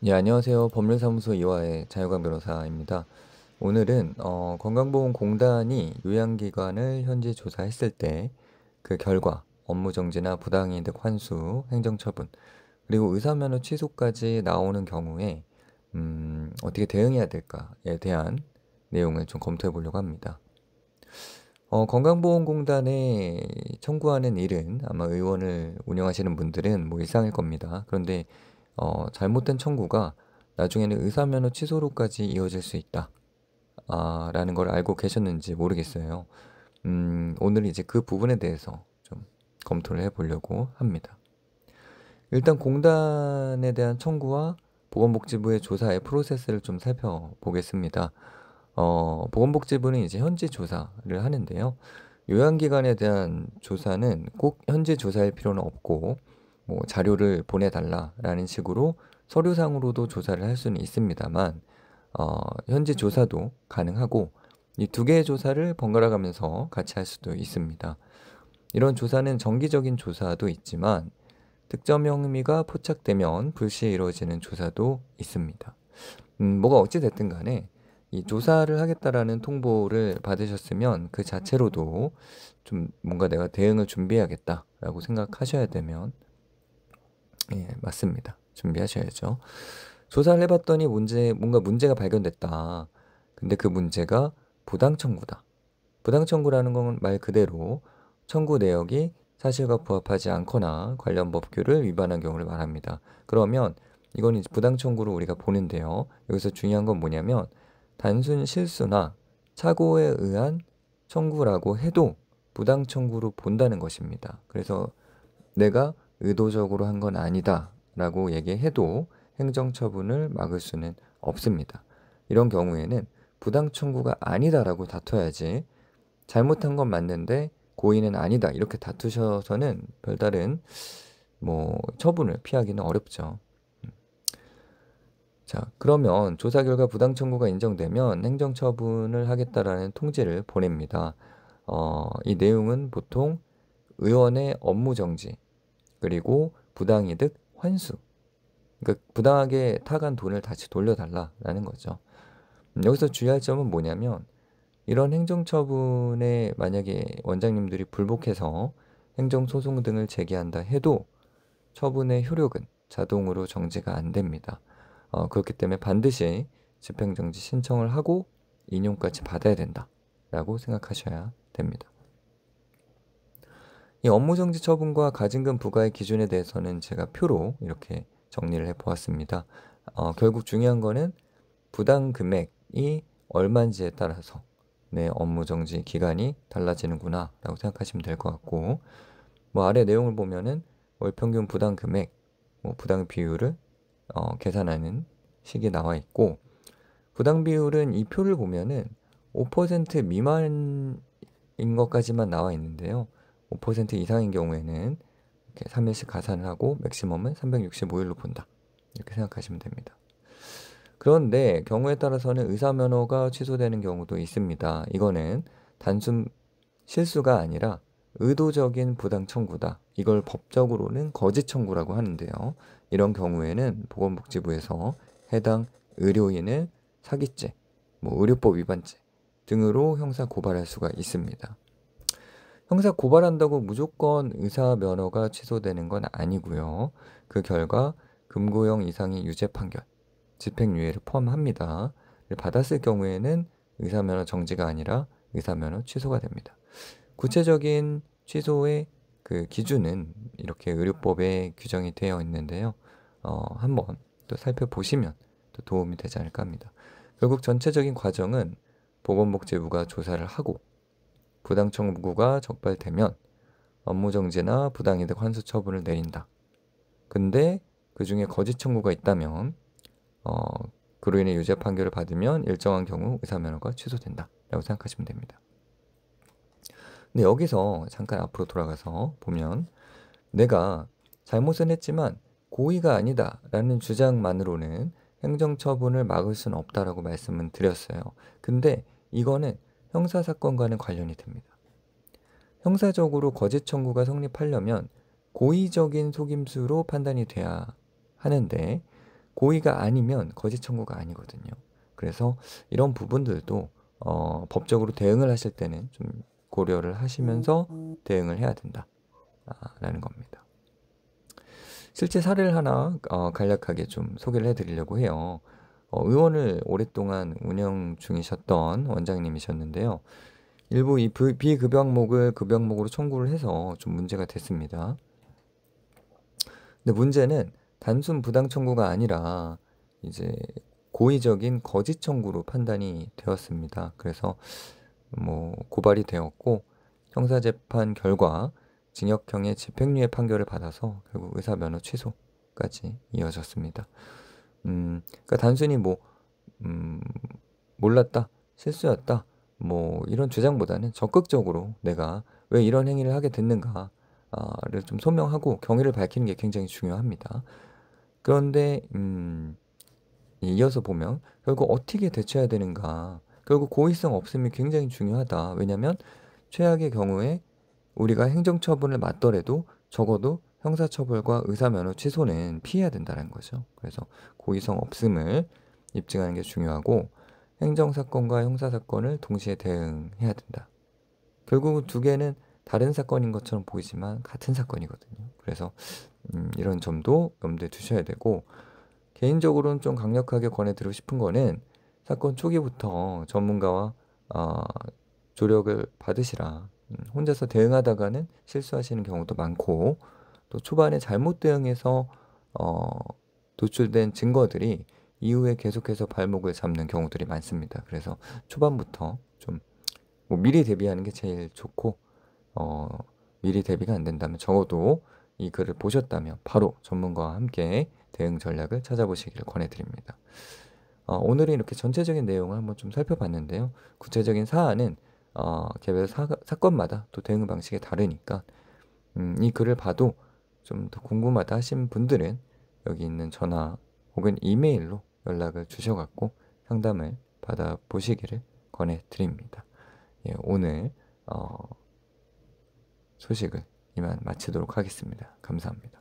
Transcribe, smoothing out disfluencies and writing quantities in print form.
네, 안녕하세요. 법률사무소 이화의 자유관 변호사입니다. 오늘은 건강보험공단이 요양기관을 현지 조사했을 때 그 결과 업무정지나 부당이득 환수, 행정처분, 그리고 의사면허 취소까지 나오는 경우에 어떻게 대응해야 될까에 대한 내용을 좀 검토해 보려고 합니다. 건강보험공단에 청구하는 일은 아마 의원을 운영하시는 분들은 뭐 일상일 겁니다. 그런데 잘못된 청구가 나중에는 의사면허 취소로까지 이어질 수 있다. 라는 걸 알고 계셨는지 모르겠어요. 오늘 이제 그 부분에 대해서 좀 검토를 해보려고 합니다. 일단 공단에 대한 청구와 보건복지부의 조사의 프로세스를 좀 살펴보겠습니다. 보건복지부는 이제 현지 조사를 하는데요. 요양기관에 대한 조사는 꼭 현지 조사할 필요는 없고, 뭐 자료를 보내달라라는 식으로 서류상으로도 조사를 할 수는 있습니다만, 현지 조사도 가능하고, 이 두 개의 조사를 번갈아 가면서 같이 할 수도 있습니다. 이런 조사는 정기적인 조사도 있지만, 득점 혐의가 포착되면 불시에 이루어지는 조사도 있습니다. 뭐가 어찌됐든 간에 이 조사를 하겠다라는 통보를 받으셨으면 그 자체로도 좀 뭔가 내가 대응을 준비해야겠다라고 생각하셔야 되면 맞습니다. 준비하셔야죠. 조사를 해봤더니 뭔가 문제가 발견됐다. 근데 그 문제가 부당 청구다. 부당 청구라는 건 말 그대로 청구 내역이 사실과 부합하지 않거나 관련 법규를 위반한 경우를 말합니다. 그러면 이건 이제 부당 청구로 우리가 보는데요. 여기서 중요한 건 뭐냐면 단순 실수나 착오에 의한 청구라고 해도 부당 청구로 본다는 것입니다. 그래서 내가 의도적으로 한 건 아니다 라고 얘기해도 행정처분을 막을 수는 없습니다. 이런 경우에는 부당 청구가 아니다라고 다퉈야지 잘못한 건 맞는데 고의는 아니다 이렇게 다투셔서는 별다른 뭐 처분을 피하기는 어렵죠. 자, 그러면 조사 결과 부당 청구가 인정되면 행정처분을 하겠다라는 통지를 보냅니다. 이 내용은 보통 의원의 업무 정지 그리고 부당이득 환수. 그러니까 부당하게 타간 돈을 다시 돌려달라라는 거죠. 여기서 주의할 점은 뭐냐면 이런 행정처분에 만약에 원장님들이 불복해서 행정소송 등을 제기한다 해도 처분의 효력은 자동으로 정지가 안 됩니다. 그렇기 때문에 반드시 집행정지 신청을 하고 인용까지 받아야 된다라고 생각하셔야 됩니다. 이 업무정지 처분과 가징금 부과의 기준에 대해서는 제가 표로 이렇게 정리를 해보았습니다. 결국 중요한 거는 부당 금액이 얼마인지에 따라서 내 업무정지 기간이 달라지는구나 라고 생각하시면 될 것 같고, 뭐 아래 내용을 보면은 월 평균 부당 금액, 뭐 부당 비율을 계산하는 식이 나와 있고, 부당 비율은 이 표를 보면은 5% 미만인 것까지만 나와 있는데요. 5% 이상인 경우에는 이렇게 3일씩 가산을 하고 맥시멈은 365일로 본다. 이렇게 생각하시면 됩니다. 그런데 경우에 따라서는 의사면허가 취소되는 경우도 있습니다. 이거는 단순 실수가 아니라 의도적인 부당 청구다. 이걸 법적으로는 거짓 청구라고 하는데요. 이런 경우에는 보건복지부에서 해당 의료인을 사기죄, 뭐 의료법 위반죄 등으로 형사 고발할 수가 있습니다. 형사 고발한다고 무조건 의사 면허가 취소되는 건 아니고요. 그 결과 금고형 이상의 유죄 판결, 집행유예를 포함합니다. 받았을 경우에는 의사 면허 정지가 아니라 의사 면허 취소가 됩니다. 구체적인 취소의 그 기준은 이렇게 의료법에 규정이 되어 있는데요. 한번 또 살펴보시면 또 도움이 되지 않을까 합니다. 결국 전체적인 과정은 보건복지부가 조사를 하고 부당 청구가 적발되면 업무정지나 부당이득 환수 처분을 내린다. 근데 그 중에 거짓 청구가 있다면 어, 그로 인해 유죄 판결을 받으면 일정한 경우 의사면허가 취소된다 라고 생각하시면 됩니다. 근데 여기서 잠깐 앞으로 돌아가서 보면 내가 잘못은 했지만 고의가 아니다 라는 주장만으로는 행정처분을 막을 수는 없다라고 말씀은 드렸어요. 근데 이거는 형사사건과는 관련이 됩니다. 형사적으로 거짓 청구가 성립하려면 고의적인 속임수로 판단이 돼야 하는데 고의가 아니면 거짓 청구가 아니거든요. 그래서 이런 부분들도 법적으로 대응을 하실 때는 좀 고려를 하시면서 대응을 해야 된다 라는 겁니다. 실제 사례를 하나 간략하게 좀 소개를 해드리려고 해요. 의원을 오랫동안 운영 중이셨던 원장님이셨는데요. 일부 이 비급여 항목을 급여 항목으로 청구를 해서 좀 문제가 됐습니다. 근데 문제는 단순 부당 청구가 아니라 이제 고의적인 거짓 청구로 판단이 되었습니다. 그래서 뭐 고발이 되었고 형사재판 결과 징역형의 집행유예 판결을 받아서 결국 의사 면허 취소까지 이어졌습니다. 그러니까 단순히 뭐 몰랐다, 실수였다, 뭐 이런 주장보다는 적극적으로 내가 왜 이런 행위를 하게 됐는가를 좀 소명하고 경위를 밝히는 게 굉장히 중요합니다. 그런데 이어서 보면 결국 어떻게 대처해야 되는가, 결국 고의성 없음이 굉장히 중요하다. 왜냐하면 최악의 경우에 우리가 행정처분을 맞더라도 적어도 형사처벌과 의사면허 취소는 피해야 된다는 거죠. 그래서 고의성 없음을 입증하는 게 중요하고 행정사건과 형사사건을 동시에 대응해야 된다. 결국은 두 개는 다른 사건인 것처럼 보이지만 같은 사건이거든요. 그래서 이런 점도 염두에 두셔야 되고, 개인적으로는 좀 강력하게 권해드리고 싶은 거는 사건 초기부터 전문가와 조력을 받으시라. 혼자서 대응하다가는 실수하시는 경우도 많고, 또 초반에 잘못 대응해서 도출된 증거들이 이후에 계속해서 발목을 잡는 경우들이 많습니다. 그래서 초반부터 좀 뭐 미리 대비하는 게 제일 좋고, 미리 대비가 안 된다면 적어도 이 글을 보셨다면 바로 전문가와 함께 대응 전략을 찾아보시기를 권해드립니다. 오늘은 이렇게 전체적인 내용을 한번 좀 살펴봤는데요. 구체적인 사안은 개별 사건마다 또 대응 방식이 다르니까 이 글을 봐도 좀 더 궁금하다 하신 분들은 여기 있는 전화 혹은 이메일로 연락을 주셔갖고 상담을 받아보시기를 권해드립니다. 예, 오늘 소식을 이만 마치도록 하겠습니다. 감사합니다.